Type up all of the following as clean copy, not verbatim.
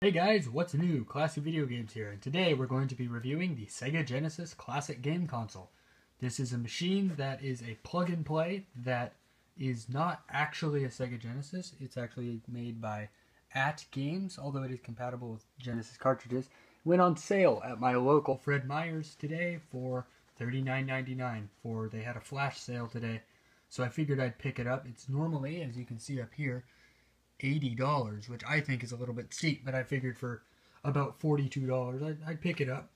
Hey guys, what's new? Classic Video Games here, and today we're going to be reviewing the Sega Genesis Classic Game Console. This is a machine that is a plug-and-play that is not actually a Sega Genesis. It's actually made by Games, although it is compatible with Genesis cartridges. It went on sale at my local Fred Meyer's today for $39.99. They had a flash sale today, so I figured I'd pick it up. It's normally, as you can see up here, $80, which I think is a little bit steep, but I figured for about $42 I'd pick it up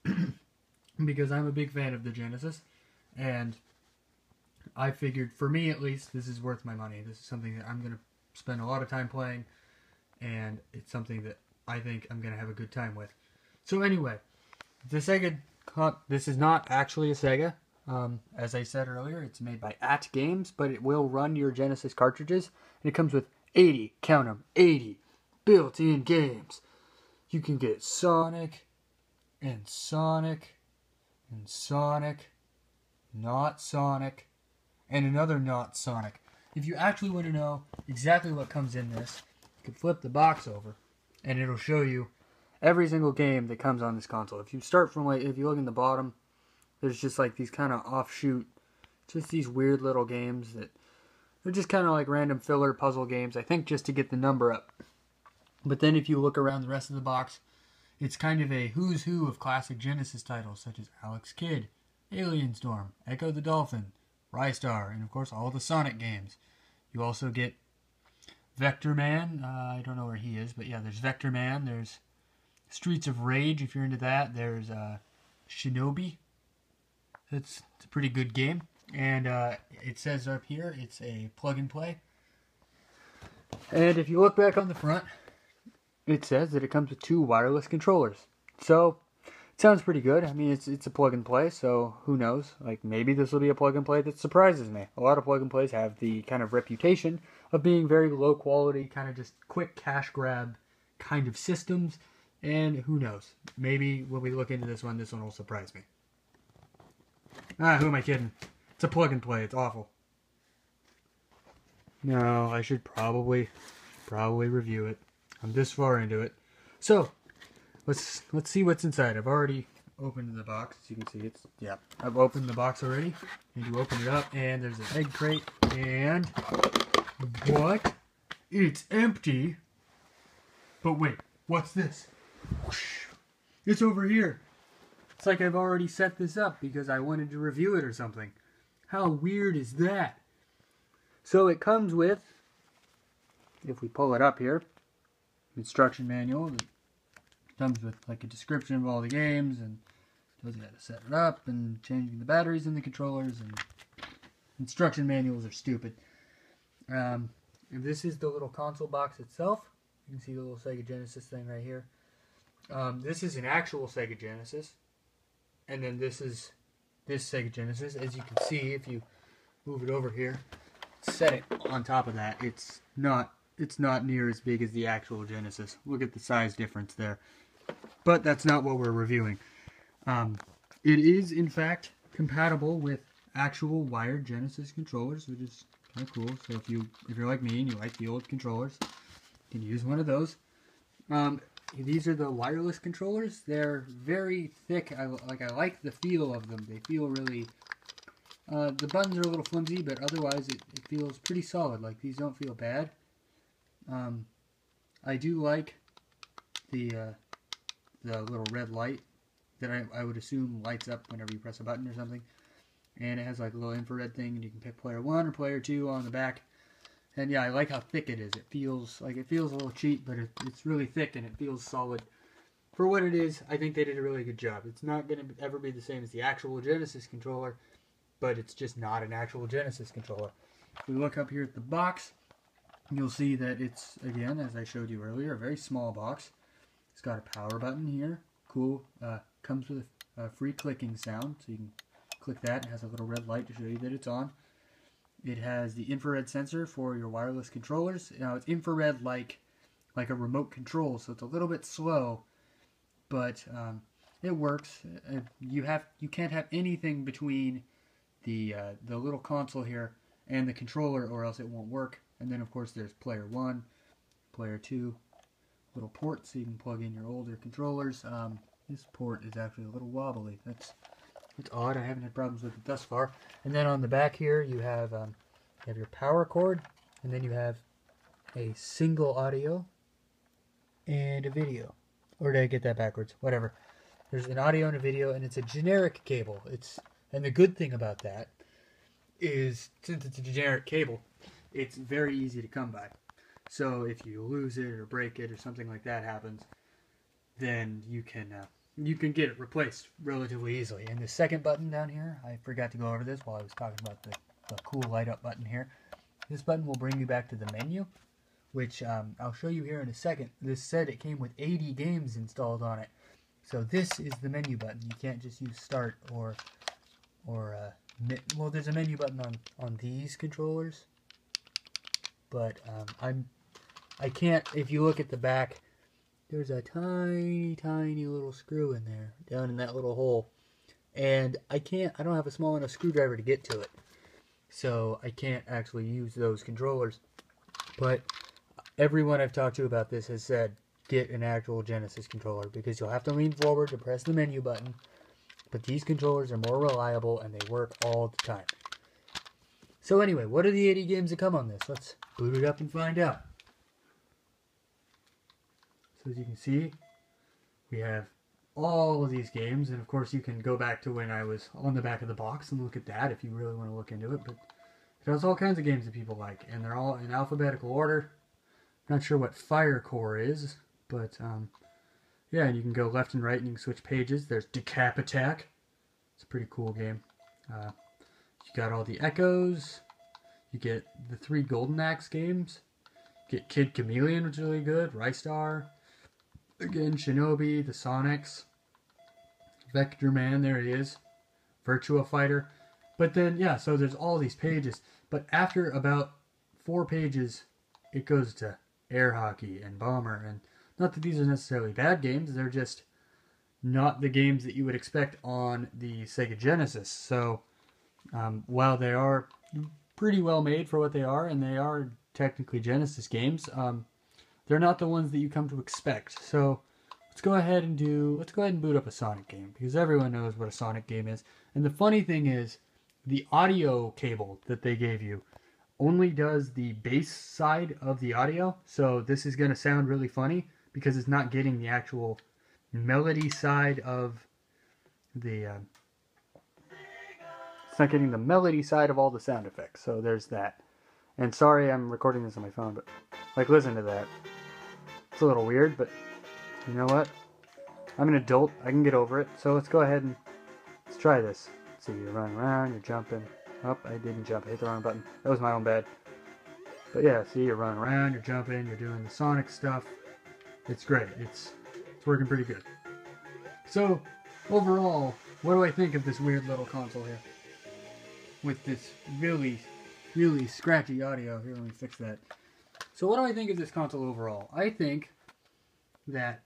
because I'm a big fan of the Genesis, and I figured, for me at least, this is worth my money. This is something that I'm going to spend a lot of time playing, and it's something that I think I'm going to have a good time with. So anyway, the Sega, this is not actually a Sega. As I said earlier, it's made by Games, but it will run your Genesis cartridges, and it comes with 80, count them, 80 built-in games. You can get Sonic, and Sonic, and Sonic, not Sonic, and another not Sonic. If you actually want to know exactly what comes in this, you can flip the box over, and it'll show you every single game that comes on this console. If you start from, if you look in the bottom, there's just like these kind of offshoot, just these weird little games that they're just kind of like random filler puzzle games, I think, just to get the number up. But then if you look around the rest of the box, it's kind of a who's who of classic Genesis titles, such as Alex Kidd, Alien Storm, Echo the Dolphin, Rystar, and of course all the Sonic games. You also get Vector Man. I don't know where he is, but yeah, there's Vector Man. There's Streets of Rage, if you're into that. There's Shinobi. It's a pretty good game. And it says up here it's a plug-and-play. And if you look back on the front, it says that it comes with 2 wireless controllers. So, it sounds pretty good. I mean, it's a plug-and-play, so who knows? Like, maybe this will be a plug-and-play that surprises me. A lot of plug-and-plays have the kind of reputation of being very low-quality, kind of just quick cash grab kind of systems. And who knows? Maybe when we look into this one will surprise me. Who am I kidding? It's a plug and play. It's awful. No, I should probably review it. I'm this far into it. So, let's see what's inside. I've already opened the box. As you can see, I've opened the box already. And you open it up, and there's an egg crate. And what? It's empty. But wait, what's this? It's over here. It's like I've already set this up because I wanted to review it or something. How weird is that? So it comes with, if we pull it up here, instruction manual. It comes with like a description of all the games and tells you how to set it up and changing the batteries in the controllers. And instruction manuals are stupid. And this is the little console box itself. You can see the little Sega Genesis thing right here. This is an actual Sega Genesis. And then this is this Sega Genesis. As you can see, if you move it over here, set it on top of that, it's not near as big as the actual Genesis. Look at the size difference there. But that's not what we're reviewing. It is, in fact, compatible with actual wired Genesis controllers, which is kind of cool. So if you're like me and you like the old controllers, you can use one of those. These are the wireless controllers. They're very thick. I like the feel of them. They feel really... the buttons are a little flimsy, but otherwise it feels pretty solid. Like, these don't feel bad. I do like the little red light that I would assume lights up whenever you press a button or something. And it has like a little infrared thing, and you can pick player 1 or player 2 on the back. And yeah, I like how thick it is. It feels a little cheap, but it's really thick and it feels solid. For what it is, I think they did a really good job. It's not going to ever be the same as the actual Genesis controller, but it's just not an actual Genesis controller. If we look up here at the box, you'll see that it's, again, as I showed you earlier, a very small box. It's got a power button here. Cool. Comes with a free clicking sound, so you can click that. It has a little red light to show you that it's on. It has the infrared sensor for your wireless controllers. Now, it's infrared like a remote control, so it's a little bit slow, but it works. You can't have anything between the little console here and the controller, or else it won't work. And then, of course, there's player 1, player 2, little port so you can plug in your older controllers. This port is actually a little wobbly. It's odd. I haven't had problems with it thus far. And then on the back here you have your power cord, and then you have a single audio and a video. Or did I get that backwards? Whatever. There's an audio and a video, and it's a generic cable. And the good thing about that is, since it's a generic cable, it's very easy to come by. So if you lose it or break it or something like that happens, then you can get it replaced relatively easily. And the second button down here, I forgot to go over this while I was talking about the cool light up button here. This button will bring you back to the menu, which I'll show you here in a second. This said it came with 80 games installed on it. So this is the menu button. You can't just use start or well, there's a menu button on these controllers, but I can't. If you look at the back, there's a tiny little screw in there, down in that little hole, and I don't have a small enough screwdriver to get to it, so I can't actually use those controllers. But everyone I've talked to about this has said, get an actual Genesis controller, because you'll have to lean forward to press the menu button, but these controllers are more reliable and they work all the time. So anyway, what are the 80 games that come on this? Let's boot it up and find out. So as you can see, we have all of these games, and of course you can go back to when I was on the back of the box and look at that if you really want to look into it, but it has all kinds of games that people like, and they're all in alphabetical order. Not sure what Fire Core is, but yeah, and you can go left and right and you can switch pages. There's Decap Attack. It's a pretty cool game. You got all the Echoes. You get the 3 Golden Axe games. You get Kid Chameleon, which is really good. Rystar. Again, Shinobi, the Sonics. Vector Man, there he is. Virtua Fighter. But then, yeah, so there's all these pages. But after about 4 pages, it goes to Air Hockey and Bomber. And not that these are necessarily bad games, they're just not the games that you would expect on the Sega Genesis. So, while they are pretty well made for what they are, and they are technically Genesis games, they're not the ones that you come to expect. So, let's go ahead and boot up a Sonic game, because everyone knows what a Sonic game is. And the funny thing is, the audio cable that they gave you only does the bass side of the audio, so this is going to sound really funny because it's not getting the actual melody side of the it's not getting the melody side of all the sound effects. So there's that. And sorry I'm recording this on my phone, but like, listen to that. It's a little weird, but you know what? I'm an adult, I can get over it. So let's go ahead and let's try this. So you're running around, you're jumping. Oh, I didn't jump. I hit the wrong button. That was my own bad. But yeah, see, you're running around, you're jumping, you're doing the Sonic stuff. It's great. It's working pretty good. So, overall, what do I think of this weird little console here? With this really, really scratchy audio. Here, let me fix that. So what do I think of this console overall? I think that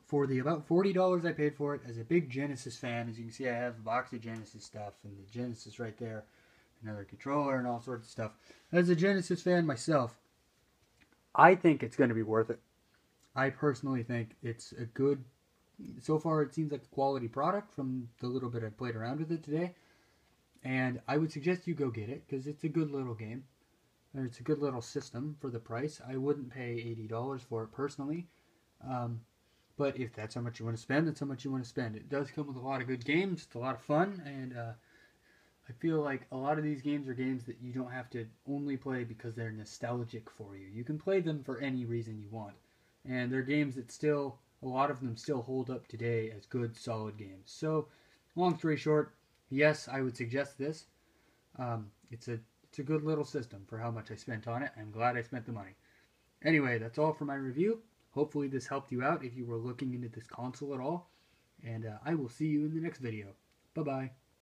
for the about $40 I paid for it, as a big Genesis fan, as you can see, I have a box of Genesis stuff and the Genesis right there, another controller and all sorts of stuff. As a Genesis fan myself, I think it's going to be worth it. I personally think it's a good, so far it seems like a quality product from the little bit I played around with it today. And I would suggest you go get it, because it's a good little game. And it's a good little system for the price. I wouldn't pay $80 for it personally. But if that's how much you want to spend, that's how much you want to spend. It does come with a lot of good games. It's a lot of fun. And I feel like a lot of these games are games that you don't have to only play because they're nostalgic for you. You can play them for any reason you want. And they're games that still, a lot of them still hold up today as good, solid games. So, long story short, yes, I would suggest this. It's a good little system for how much I spent on it. I'm glad I spent the money. Anyway, that's all for my review. Hopefully this helped you out if you were looking into this console at all. And I will see you in the next video. Bye-bye.